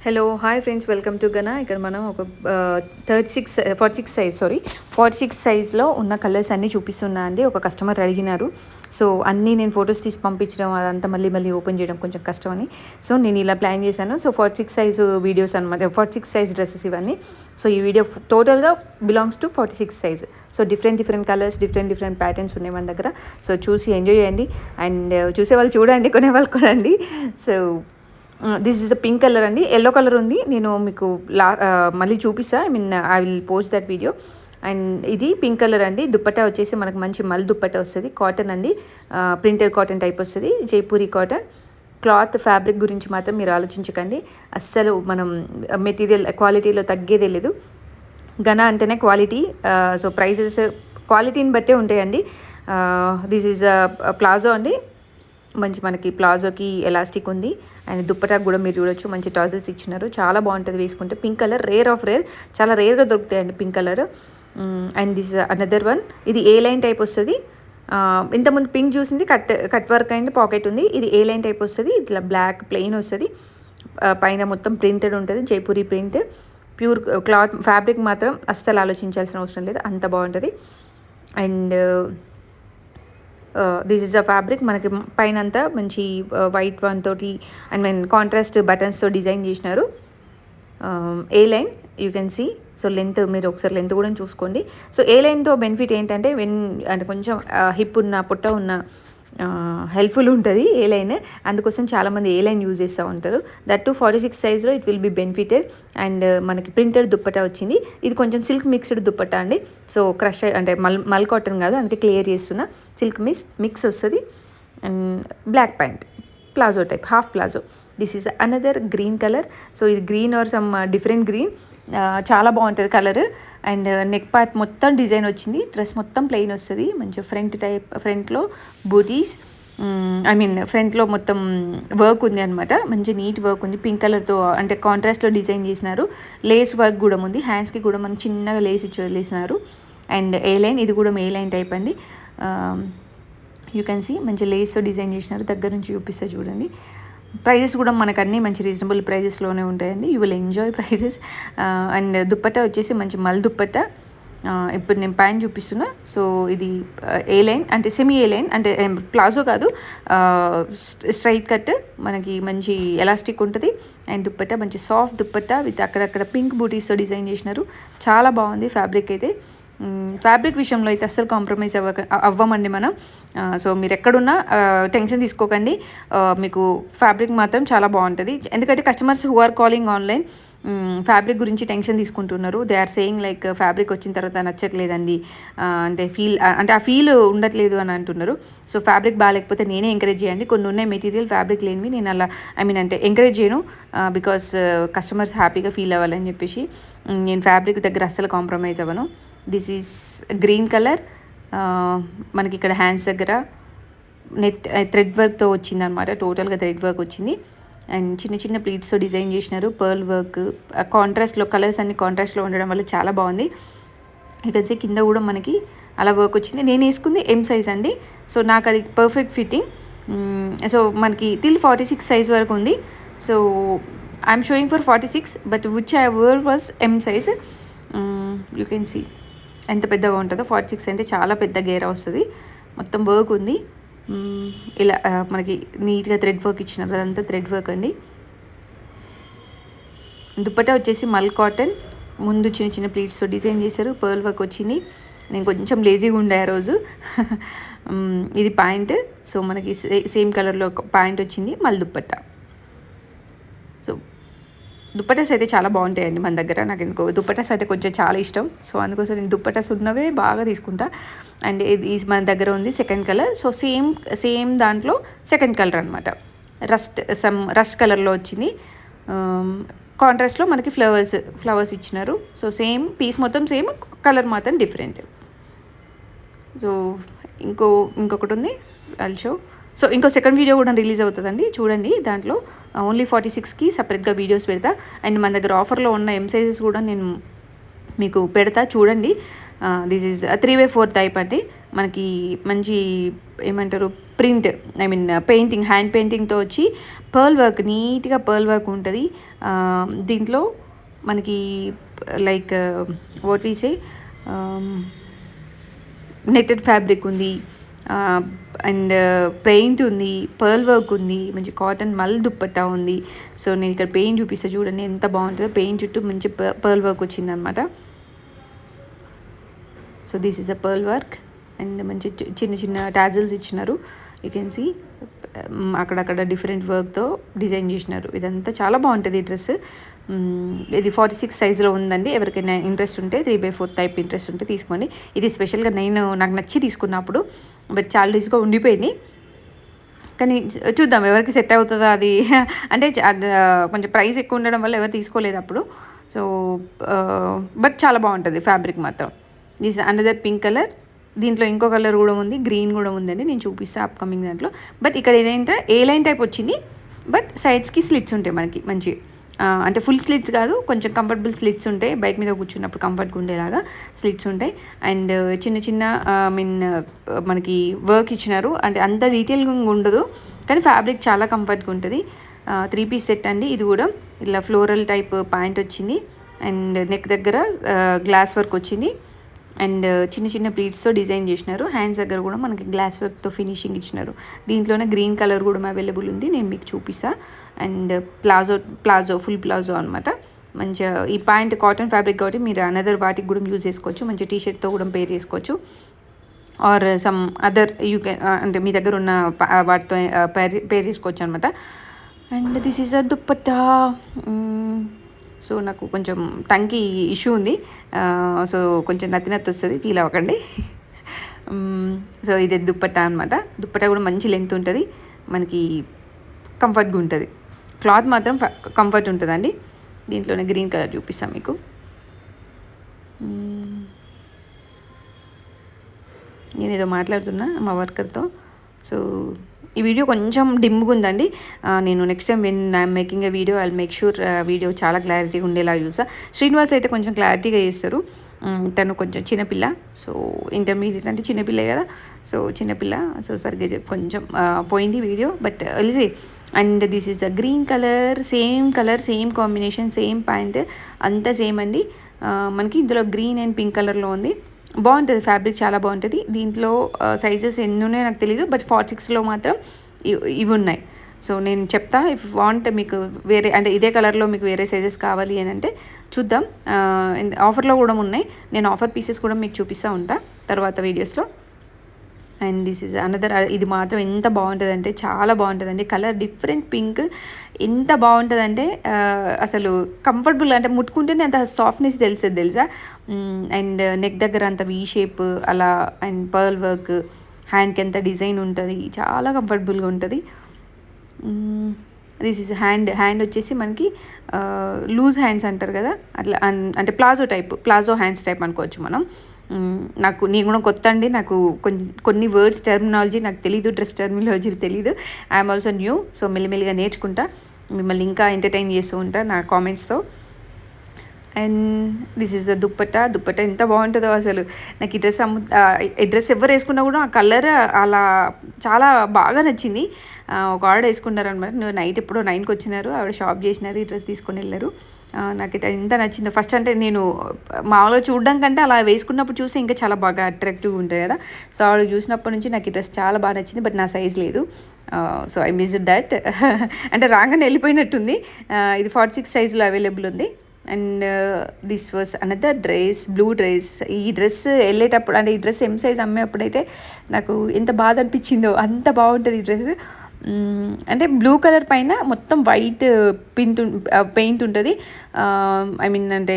Hello hi friends, welcome to Gana. ఇక్కడ మనం ఒక 46 సైజ్లో ఉన్న కలర్స్ అన్నీ చూపిస్తున్నా అండి. ఒక కస్టమర్ అడిగినారు. సో అన్నీ నేను ఫొటోస్ తీసి పంపించడం అదంతా మళ్ళీ ఓపెన్ చేయడం కొంచెం కష్టమని సో నేను ఇలా ప్లాన్ చేశాను. సో 46 సైజు వీడియోస్ అనమాట, 46 సైజ్ డ్రెస్సెస్ ఇవన్నీ. సో ఈ వీడియో టోటల్గా belongs to 46 size. So different colours, different patterns ఉన్నాయి మన దగ్గర. సో చూసి ఎంజాయ్ చేయండి అండ్ చూసే వాళ్ళు చూడండి, కొనేవాళ్ళు కొనండి. So this is a pink colour అండి. ఎల్లో కలర్ ఉంది, నేను మీకు మళ్ళీ చూపిస్తా. I will post that video. And ఇది పింక్ కలర్ అండి. దుప్పట్టా వచ్చేసి మనకు మంచి మల్ దుప్పట్టా వస్తుంది, కాటన్ అండి, ప్రింటెడ్ కాటన్ టైప్ వస్తుంది, జైపూరి కాటన్. క్లాత్ ఫ్యాబ్రిక్ గురించి మాత్రం మీరు ఆలోచించకండి, అస్సలు మనం మెటీరియల్ క్వాలిటీలో తగ్గేదే లేదు. గనా అంటేనే క్వాలిటీ. సో ప్రైజెస్ క్వాలిటీని బట్టే ఉంటాయండి. దిస్ ఈజ్ ప్లాజో అండి, మంచి మనకి ప్లాజోకి ఎలాస్టిక్ ఉంది. అండ్ దుప్పటాకు కూడా మీరు చూడొచ్చు, మంచి టాజిల్స్ ఇచ్చినారు, చాలా బాగుంటుంది వేసుకుంటే. పింక్ కలర్ రేర్, చాలా రేర్గా దొరుకుతాయండి pink colour. And this another one, ఇది ఏ లైన్ టైప్ వస్తుంది. ఇంతకుముందు పింక్ చూసింది కట్ వర్క్ అండ్ పాకెట్ ఉంది. ఇది ఏ లైన్ టైప్ వస్తుంది, ఇట్లా బ్లాక్ ప్లెయిన్ వస్తుంది, పైన మొత్తం ప్రింటెడ్ ఉంటుంది, Jaipuri print. Pure cloth fabric మాత్రం అస్సలు ఆలోచించాల్సిన అవసరం లేదు, అంత బాగుంటుంది. And this is a fabric, మనకి పైన అంతా మంచి వైట్ వన్ తోటి కాంట్రాస్ట్ బటన్స్తో డిజైన్ చేసినారు. A line you can see. So length మీరు ఒకసారి లెంత్ కూడా చూసుకోండి. సో ఏ లైన్తో బెనిఫిట్ ఏంటంటే అంటే కొంచెం హిప్ ఉన్న పొట్ట ఉన్న హెల్ప్ఫుల్ ఉంటుంది ఏ లైన్. అందుకోసం చాలామంది ఏ లైన్ యూజ్ చేస్తూ ఉంటారు. దట్ టు 46 సైజ్లో it will be benefited. And మనకి ప్రింటెడ్ దుప్పట్టా వచ్చింది. ఇది కొంచెం సిల్క్ మిక్స్డ్ దుప్పట్టా అండి. సో క్రష్ అంటే మల్ కాటన్ కాదు, అందుకే క్లియర్ చేస్తున్నా. సిల్క్ మిక్స్ వస్తుంది. And black pant, palazzo type, half palazzo. This is another green colour. So ఇది green or some different green, చాలా బాగుంటుంది కలర్. అండ్ నెక్ పార్ట్ మొత్తం డిజైన్ వచ్చింది, డ్రెస్ మొత్తం ప్లెయిన్ వస్తుంది. మంచిగా ఫ్రంట్లో బూటీస్, ఫ్రంట్లో మొత్తం వర్క్ ఉంది అనమాట, మంచి నీట్ వర్క్ ఉంది. పింక్ కలర్తో అంటే కాంట్రాస్ట్లో డిజైన్ చేసినారు. లేస్ వర్క్ కూడా ఉంది, హ్యాండ్స్కి కూడా మనకి చిన్నగా లేస్ ఇచ్చి వదిలేసినారు. అండ్ ఏ లైన్, ఇది కూడా ఏ లైన్ టైప్ అండి. యూ కెన్ సీ మంచి లేస్తో డిజైన్ చేసినారు. దగ్గర నుంచి చూపిస్తే చూడండి. ప్రైజెస్ కూడా మనకు అన్నీ మంచి రీజనబుల్ ప్రైజెస్లోనే ఉంటాయండి. You will enjoy prices. And dupatta వచ్చేసి మంచి మల్ దుప్పట్టా. ఇప్పుడు నేను పైన చూపిస్తున్నా. సో ఇది ఏ లైన్ అంటే సెమీ ఏ లైన్, అంటే ప్లాజో కాదు, స్ట్రైట్ కట్, మనకి మంచి ఎలాస్టిక్ ఉంటుంది. అండ్ దుప్పట్టా మంచి సాఫ్ట్ దుప్పట్టా విత్ అక్కడక్కడ పింక్ బూటీస్తో డిజైన్ చేసినారు. చాలా బాగుంది ఫ్యాబ్రిక్ అయితే. ఫ్యాబ్రిక్ విషయంలో అయితే అస్సలు కాంప్రమైజ్ అవ్వమండి మనం. సో మీరు ఎక్కడున్నా టెన్షన్ తీసుకోకండి, మీకు ఫ్యాబ్రిక్ మాత్రం చాలా బాగుంటుంది. ఎందుకంటే customers who are calling online fabric గురించి టెన్షన్ తీసుకుంటున్నారు. They are saying like fabric వచ్చిన తర్వాత నచ్చట్లేదండి, అంటే ఆ ఫీల్ ఉండట్లేదు అని అంటున్నారు. సో ఫ్యాబ్రిక్ బాగాలేకపోతే నేనే ఎంకరేజ్ చేయండి. కొన్ని ఉన్నాయి మెటీరియల్ ఫ్యాబ్రిక్ లేనివి, నేను అలా అంటే ఎంకరేజ్ చేయను, బికాస్ కస్టమర్స్ హ్యాపీగా ఫీల్ అవ్వాలని చెప్పేసి నేను ఫ్యాబ్రిక్ దగ్గర అస్సలు కాంప్రమైజ్ అవ్వను. This is green colour. మనకి ఇక్కడ హ్యాండ్స్ దగ్గర థ్రెడ్ వర్క్తో వచ్చింది అనమాట, టోటల్గా థ్రెడ్ వర్క్ వచ్చింది. అండ్ చిన్న ప్లీట్స్తో డిజైన్ చేసినారు, పర్ల్ వర్క్. కాంట్రాస్ట్లో కలర్స్ అన్ని కాంట్రాస్ట్లో ఉండడం వల్ల చాలా బాగుంది. ఇక కింద కూడా మనకి అలా వర్క్ వచ్చింది. నేను వేసుకుంది ఎం సైజ్ అండి, సో నాకు అది పర్ఫెక్ట్ ఫిట్టింగ్. సో మనకి టిల్ 46 సైజ్ వరకు ఉంది. So I'm showing for 46, but which I wear was M size. You can see ఎంత పెద్దగా ఉంటుందో. 46 అంటే చాలా పెద్ద గేరా వస్తుంది, మొత్తం వర్క్ ఉంది. ఇలా మనకి నీట్గా థ్రెడ్ వర్క్ ఇచ్చినారు, అదంతా థ్రెడ్ వర్క్ అండి. దుప్పట్టా వచ్చేసి మల్ కాటన్, ముందు చిన్న ప్లీట్స్తో డిజైన్ చేశారు, పర్ల్ వర్క్ వచ్చింది. నేను కొంచెం లేజీగా ఉండే ఆ రోజు. ఇది ప్యాంట్. సో మనకి సేమ్ కలర్లో ప్యాంట్ వచ్చింది, మల్ దుప్పట్టా. సో దుప్పటాస్ అయితే చాలా బాగుంటాయండి మన దగ్గర. నాకు ఎందుకో దుప్పటాస్ అయితే కొంచెం చాలా ఇష్టం. సో అందుకోసం నేను దుప్పటాస్ ఉన్నవే బాగా తీసుకుంటా. అండ్ ఇది మన దగ్గర ఉంది సెకండ్ కలర్. సో సేమ్ దాంట్లో సెకండ్ కలర్ అనమాట, రస్ట్ కలర్లో వచ్చింది. కాంట్రాస్ట్లో మనకి ఫ్లవర్స్ ఇచ్చినారు. సో సేమ్ పీస్ మొత్తం సేమ్, కలర్ మాత్రం డిఫరెంట్. సో ఇంకొకటి ఉంది, ఐల్ షో. సో ఇంకో సెకండ్ వీడియో కూడా రిలీజ్ అవుతుందండి, చూడండి. దాంట్లో ఓన్లీ 46కి సపరేట్గా వీడియోస్ పెడతా. అండ్ మన దగ్గర ఆఫర్లో ఉన్న ఎం సైజెస్ కూడా నేను మీకు పెడతా, చూడండి. దిస్ ఈజ్ 3/4 టైప్ అండి. మనకి మంచి ఏమంటారు print, I mean painting, hand పెయింటింగ్తో వచ్చి పర్ల్ వర్క్, నీట్గా పర్ల్ వర్క్ ఉంటుంది. దీంట్లో మనకి like what we say netted fabric ఉంది, అండ్ పెయింట్ ఉంది, పర్ల్ వర్క్ ఉంది, మంచి కాటన్ మల్ దుప్పట్టా ఉంది. సో నేను ఇక్కడ పెయింట్ చూపిస్తా చూడండి ఎంత బాగుంటుందో. పెయింట్ చుట్టూ మంచి పర్ల్ వర్క్ వచ్చిందనమాట. So this is a pearl work and మంచి చిన్న చిన్న టాజిల్స్ ఇచ్చినారు. యూ కెన్ సీ అక్కడక్కడ డిఫరెంట్ వర్క్తో డిజైన్ చేసినారు. ఇదంతా చాలా బాగుంటుంది ఈ డ్రెస్. ఇది 46 సైజులో ఉందండి. ఎవరికైనా ఇంట్రెస్ట్ ఉంటే 3/4 టైప్ ఇంట్రెస్ట్ ఉంటే తీసుకోండి. ఇది స్పెషల్గా నాకు నచ్చి తీసుకున్నప్పుడు, బట్ చాలా డేస్గా ఉండిపోయింది. కానీ చూద్దాం ఎవరికి సెట్ అవుతుందో అది. అంటే కొంచెం ప్రైస్ ఎక్కువ ఉండడం వల్ల ఎవరు తీసుకోలేదు అప్పుడు. సో బట్ చాలా బాగుంటుంది ఫ్యాబ్రిక్ మాత్రం. This another pink colour. దీంట్లో ఇంకో కలర్ కూడా ఉంది, గ్రీన్ కూడా ఉందండి, నేను చూపిస్తాను అప్కమింగ్ దాంట్లో. బట్ ఇక్కడ ఏదైతే ఏ లైన్ టైప్ వచ్చింది, బట్ సైడ్స్కి స్లిట్స్ ఉంటాయి మనకి మంచి, అంటే ఫుల్ స్లిట్స్ కాదు, కొంచెం కంఫర్టబుల్ స్లిట్స్ ఉంటాయి. బైక్ మీద కూర్చున్నప్పుడు కంఫర్ట్గా ఉండేలాగా స్లిట్స్ ఉంటాయి. అండ్ చిన్న చిన్న మనకి వర్క్ ఇచ్చినారు. అంటే అంత డీటెయిల్గా ఉండదు, కానీ ఫ్యాబ్రిక్ చాలా కంఫర్ట్గా ఉంటుంది. 3 పీస్ సెట్ అండి. ఇది కూడా ఇలా ఫ్లోరల్ టైప్ ప్యాంట్ వచ్చింది అండ్ నెక్ దగ్గర గ్లాస్ వర్క్ వచ్చింది అండ్ చిన్న చిన్న ప్లీట్స్తో డిజైన్ చేసినారు. హ్యాండ్స్ దగ్గర కూడా మనకి గ్లాస్ వర్క్తో ఫినిషింగ్ ఇచ్చినారు. దీంట్లోనే గ్రీన్ కలర్ కూడా అవైలబుల్ ఉంది, నేను మీకు చూపిస్తా. అండ్ ప్లాజో ఫుల్ ప్లాజో అనమాట. మంచిగా ఈ ప్యాంట్ కాటన్ ఫ్యాబ్రిక్ కాబట్టి మీరు అనదర్ వాటికి కూడా యూజ్ చేసుకోవచ్చు. మంచి టీషర్ట్తో కూడా పేర్ చేసుకోవచ్చు, or some other you can, అంటే మీ దగ్గర ఉన్న వాటితో పేర్ చేసుకోవచ్చు అనమాట. And this is a dupatta. So నాకు కొంచెం టంకి ఇష్యూ ఉంది, సో కొంచెం నత్తి వస్తుంది, ఫీల్ అవ్వకండి. సో ఇది దుప్పట్టా అనమాట. దుప్పట్టా కూడా మంచి లెంత్ ఉంటుంది, మనకి కంఫర్ట్గా ఉంటుంది. క్లాత్ మాత్రం కంఫర్ట్ ఉంటుందండి. దీంట్లోనే గ్రీన్ కలర్ చూపిస్తాను మీకు. నేను ఏదో మాట్లాడుతున్నా మా వర్కర్తో. సో ఈ వీడియో కొంచెం డిమ్గా ఉందండి. నేను next time when I'm making a video I make sure video చాలా క్లారిటీగా ఉండేలా చూసా. శ్రీనివాస్ అయితే కొంచెం క్లారిటీగా చేస్తారు. తను కొంచెం చిన్నపిల్ల, సో ఇంటర్మీడియట్ అంటే చిన్నపిల్లే కదా, సో చిన్నపిల్ల, సో సరిగ్గా కొంచెం పోయింది video, but Ellyse. And this is the green colour, same combination, same pant, అంతా సేమ్ అండి. మనకి ఇందులో గ్రీన్ అండ్ పింక్ కలర్లో ఉంది. బాగుంటుంది ఫ్యాబ్రిక్, చాలా బాగుంటుంది. దీంట్లో సైజెస్ ఎన్ని ఉన్నాయో నాకు తెలీదు, బట్ 46లో మాత్రం ఇవి ఉన్నాయి. సో నేను చెప్తా, ఇఫ్ వాంట్ మీకు వేరే అంటే ఇదే కలర్లో మీకు వేరే సైజెస్ కావాలి అని అంటే చూద్దాం. ఆఫర్లో కూడా ఉన్నాయి, నేను ఆఫర్ పీసెస్ కూడా మీకు చూపిస్తూ ఉంటా తర్వాత వీడియోస్లో. And this is another. ఇది మాత్రం ఎంత బాగుంటుందంటే చాలా బాగుంటుందండి. కలర్ డిఫరెంట్ పింక్, ఎంత బాగుంటుందంటే అసలు కంఫర్టబుల్, అంటే ముట్టుకుంటేనే అంత సాఫ్ట్నెస్ తెలుసా. అండ్ నెక్ దగ్గర అంత వీ షేప్ అలా, అండ్ పర్ల్ వర్క్, హ్యాండ్కి ఎంత డిజైన్ ఉంటుంది, చాలా కంఫర్టబుల్గా ఉంటుంది. దిస్ ఈజ్ హ్యాండ్ వచ్చేసి మనకి లూజ్ హ్యాండ్స్ అంటారు కదా, అట్లా అంటే ప్లాజో హ్యాండ్స్ టైప్ అనుకోవచ్చు మనం. నేను కూడా కొత్త అండి, నాకు కొన్ని వర్డ్స్ టర్మినాలజీ నాకు తెలీదు, డ్రెస్ టర్మినాలజీ తెలీదు. ఐఎమ్ ఆల్సో న్యూ, సో మెల్లిమెల్లిగా నేర్చుకుంటా, మిమ్మల్ని ఇంకా ఎంటర్టైన్ చేస్తూ ఉంటా నా కామెంట్స్తో. And this is the dupatta ఎంత బాగుంటుందో అసలు. నాకు ఈ డ్రెస్ ఎవరు వేసుకున్నా కూడా ఆ కలర్ అలా చాలా బాగా నచ్చింది. ఒక ఆవిడ వేసుకున్నారనమాట, నైట్ ఎప్పుడో 9కి వచ్చినారు, ఆవిడ షాప్ చేసినారు, ఈ డ్రెస్ తీసుకొని వెళ్ళారు. నాకైతే ఎంత నచ్చిందో. ఫస్ట్ అంటే నేను మామూలుగా చూడడం కంటే అలా వేసుకున్నప్పుడు చూసి ఇంకా చాలా బాగా అట్రాక్టివ్గా ఉంటుంది కదా, సో ఆవిడ చూసినప్పటి నుంచి నాకు ఈ డ్రెస్ చాలా బాగా నచ్చింది. బట్ నా సైజ్ లేదు, సో ఐ మిస్డ్ దట్. అంటే రాగానే వెళ్ళిపోయినట్టుంది. ఇది 46 సైజులో అవైలబుల్ ఉంది. And this was another dress, blue dress. ఈ డ్రెస్ వెళ్ళేటప్పుడు, అంటే ఈ డ్రెస్ ఎం సైజ్ అమ్మేప్పుడైతే నాకు ఎంత బాధ అనిపించిందో, అంత బాగుంటుంది ఈ డ్రెస్. అంటే బ్లూ కలర్ పైన మొత్తం వైట్ పెయింట్ ఉంటుంది. ఐ మీన్ అంటే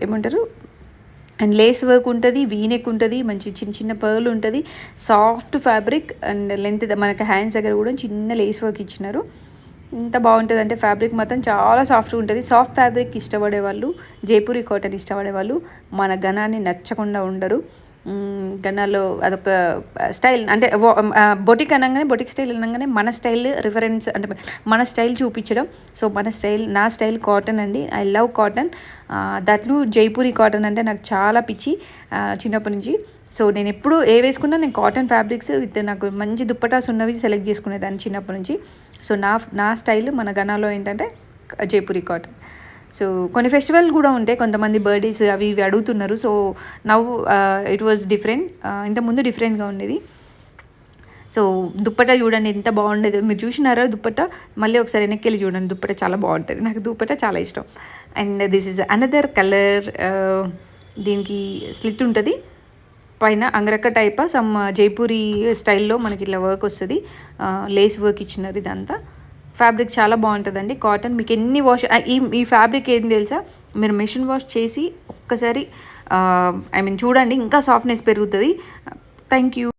ఏమంటారు, అండ్ లేస్ వర్క్ ఉంటుంది, వీనెక్ ఉంటుంది, మంచి చిన్న చిన్న పర్ల్ ఉంటుంది, సాఫ్ట్ ఫ్యాబ్రిక్. అండ్ లెంత్ మనకి హ్యాండ్స్ దగ్గర కూడా చిన్న లేస్ వర్క్ ఇచ్చినారు. ఇంత బాగుంటుంది అంటే ఫ్యాబ్రిక్ మాత్రం చాలా సాఫ్ట్గా ఉంటుంది. సాఫ్ట్ ఫ్యాబ్రిక్ ఇష్టపడే వాళ్ళు, జైపూరి కాటన్ ఇష్టపడే వాళ్ళు మన ఘనాన్ని నచ్చకుండా ఉండరు. గన్నాలో అదొక స్టైల్ అంటే బొటిక్ అనగానే బొటిక్ స్టైల్ అనగానే మన స్టైల్ రిఫరెన్స్ అంటే మన స్టైల్ చూపించడం. సో మన స్టైల్ నా స్టైల్ కాటన్ అండి. I love cotton. దట్లు జైపూరి కాటన్ అంటే నాకు చాలా పిచ్చి చిన్నప్పటి నుంచి. సో నేను ఎప్పుడు వేసుకున్నా నేను కాటన్ ఫ్యాబ్రిక్స్ విత్ నాకు మంచి దుప్పటాస్ ఉన్నవి సెలెక్ట్ చేసుకునేదాన్ని చిన్నప్పటి నుంచి. సో నా స్టైల్ మన గనాలో ఏంటంటే జైపూరి కాటన్. సో కొన్ని ఫెస్టివల్ కూడా ఉంటాయి, కొంతమంది బర్త్డేస్ అవి ఇవి అడుగుతున్నారు. సో నవ్వు ఇట్ వాజ్ డిఫరెంట్, ఇంతకుముందు డిఫరెంట్గా ఉండేది. సో దుప్పట చూడండి ఎంత బాగుండేది, మీరు చూసినారా దుప్పట? మళ్ళీ ఒకసారి వెనక్కి వెళ్ళి చూడండి, దుప్పట చాలా బాగుంటుంది, నాకు దుప్పట చాలా ఇష్టం. And this is another colour. దీనికి స్లిట్ ఉంటుంది పైన, అంగరక్క టైప్ సమ్ జైపూరి స్టైల్లో మనకి ఇట్లా వర్క్ వస్తుంది, లేస్ వర్క్ ఇచ్చినారు. ఇదంతా ఫ్యాబ్రిక్ చాలా బాగుంటుందండి కాటన్. మీకు ఎన్ని వాష్ ఈ ఫ్యాబ్రిక్ ఏం తెలుసా, మీరు మెషిన్ వాష్ చేసి ఒక్కసారి చూడండి, ఇంకా సాఫ్ట్నెస్ పెరుగుతుంది. Thank you.